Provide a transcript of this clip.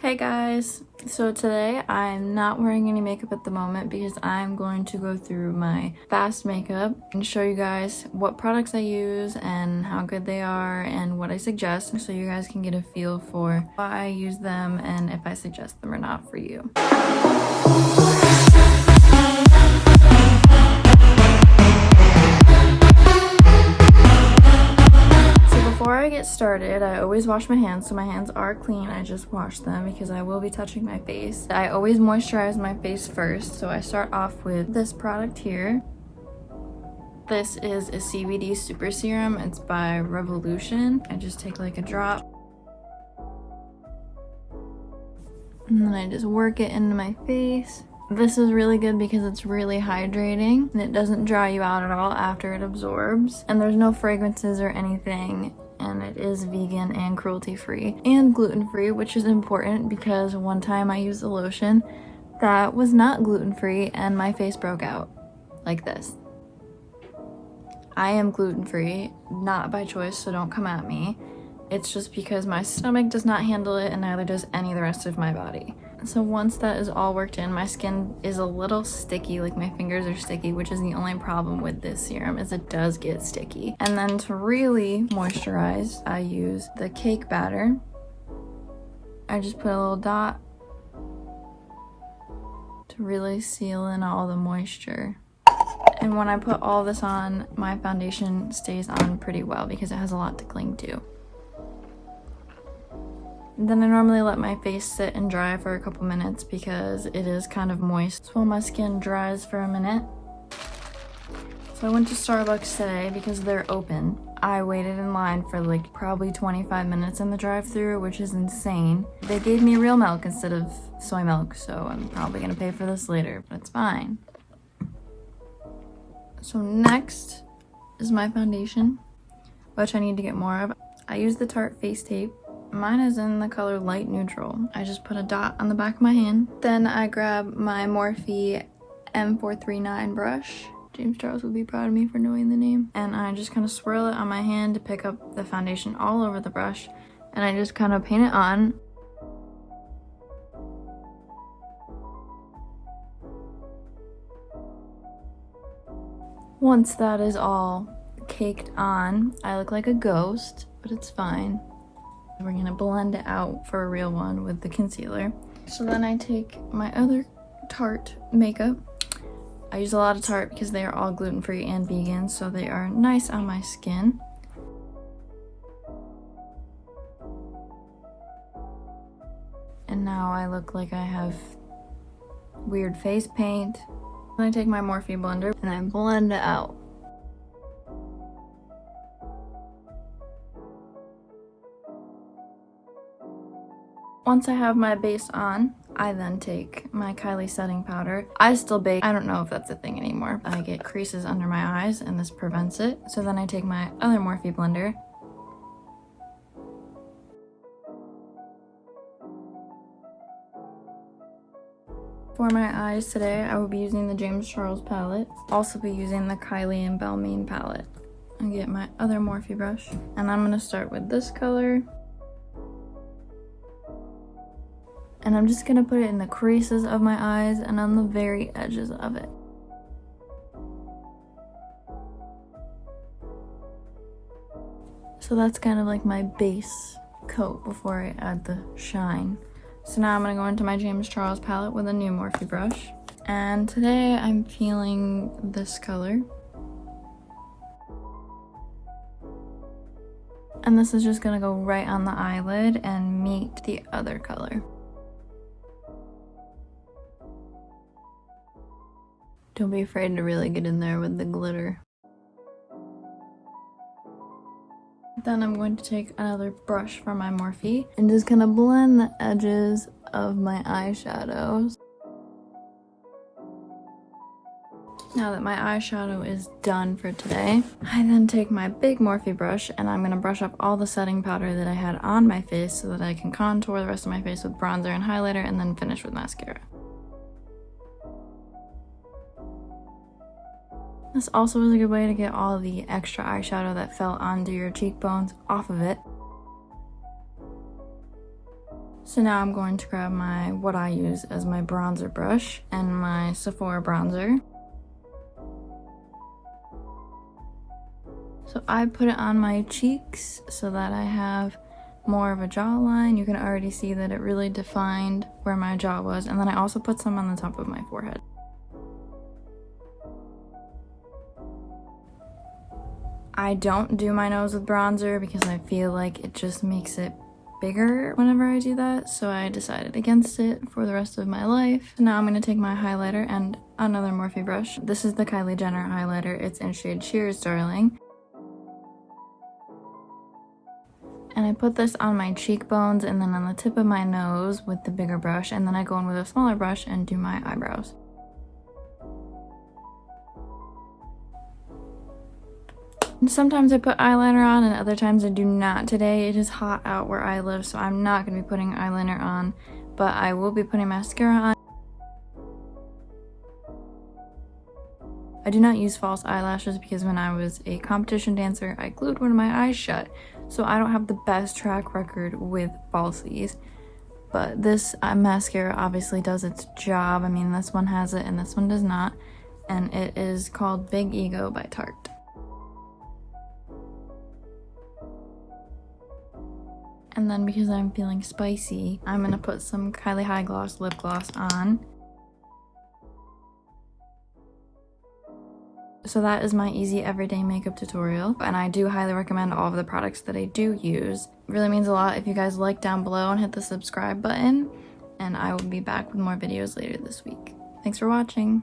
Hey guys, so today I'm not wearing any makeup at the moment because I'm going to go through my fast makeup and show you guys what products I use and how good they are and what I suggest, so you guys can get a feel for why I use them and if I suggest them or not for you. Before I get started, I always wash my hands, so my hands are clean. I just wash them because I will be touching my face. I always moisturize my face first, so I start off with this product here. This is a CBD Super Serum. It's by Revolution. I just take like a drop, and then I just work it into my face. This is really good because it's really hydrating and it doesn't dry you out at all after it absorbs. And there's no fragrances or anything. And it is vegan and cruelty-free and gluten-free, which is important because one time I used a lotion that was not gluten-free and my face broke out like this. I am gluten-free, not by choice, so don't come at me. It's just because my stomach does not handle it and neither does any of the rest of my body. So once that is all worked in, my skin is a little sticky, like my fingers are sticky, which is the only problem with this serum is it does get sticky. And then to really moisturize, I use the cake batter. I just put a little dot to really seal in all the moisture. And when I put all this on, my foundation stays on pretty well because it has a lot to cling to. Then I normally let my face sit and dry for a couple minutes because it is kind of moist. So while my skin dries for a minute. So I went to Starbucks today because they're open. I waited in line for like probably 25 minutes in the drive-thru, which is insane. They gave me real milk instead of soy milk, so I'm probably gonna pay for this later, but it's fine. So next is my foundation, which I need to get more of. I use the Tarte Face Tape. Mine is in the color light neutral. I just put a dot on the back of my hand. Then I grab my Morphe M439 brush. James Charles would be proud of me for knowing the name. And I just kind of swirl it on my hand to pick up the foundation all over the brush. And I just kind of paint it on. Once that is all caked on, I look like a ghost, but it's fine. We're gonna blend it out for a real one with the concealer. So then I take my other Tarte makeup. I use a lot of Tarte because they are all gluten-free and vegan, so they are nice on my skin. And now I look like I have weird face paint. Then I take my Morphe blender and I blend it out. Once I have my base on, I then take my Kylie setting powder. I still bake. I don't know if that's a thing anymore. I get creases under my eyes and this prevents it. So then I take my other Morphe blender. For my eyes today, I will be using the James Charles palette. Also be using the Kylie and Balmain palette. I get my other Morphe brush and I'm gonna start with this color. And I'm just gonna put it in the creases of my eyes and on the very edges of it. So that's kind of like my base coat before I add the shine. So now I'm gonna go into my James Charles palette with a new Morphe brush. And today I'm feeling this color. And this is just gonna go right on the eyelid and meet the other color. Don't be afraid to really get in there with the glitter. Then I'm going to take another brush from my Morphe and just kind of blend the edges of my eyeshadows. Now that my eyeshadow is done for today, I then take my big Morphe brush and I'm going to brush up all the setting powder that I had on my face so that I can contour the rest of my face with bronzer and highlighter and then finish with mascara. This also is a good way to get all the extra eyeshadow that fell onto your cheekbones off of it. So now I'm going to grab what I use as my bronzer brush and my Sephora bronzer. So I put it on my cheeks so that I have more of a jawline. You can already see that it really defined where my jaw was. And then I also put some on the top of my forehead. I don't do my nose with bronzer because I feel like it just makes it bigger whenever I do that, so I decided against it for the rest of my life. Now I'm going to take my highlighter and another Morphe brush. This is the Kylie Jenner highlighter. It's in shade Cheers, Darling. And I put this on my cheekbones and then on the tip of my nose with the bigger brush, and then I go in with a smaller brush and do my eyebrows. Sometimes I put eyeliner on and other times I do not. Today it is hot out where I live, so I'm not going to be putting eyeliner on, but I will be putting mascara on. I do not use false eyelashes because when I was a competition dancer, I glued one of my eyes shut, so I don't have the best track record with falsies. But this mascara obviously does its job. I mean, this one has it and this one does not, and it is called Big Ego by Tarte. And then because I'm feeling spicy, I'm gonna put some Kylie High Gloss lip gloss on. So that is my easy everyday makeup tutorial, and I do highly recommend all of the products that I do use. It really means a lot if you guys like down below and hit the subscribe button, and I will be back with more videos later this week. Thanks for watching.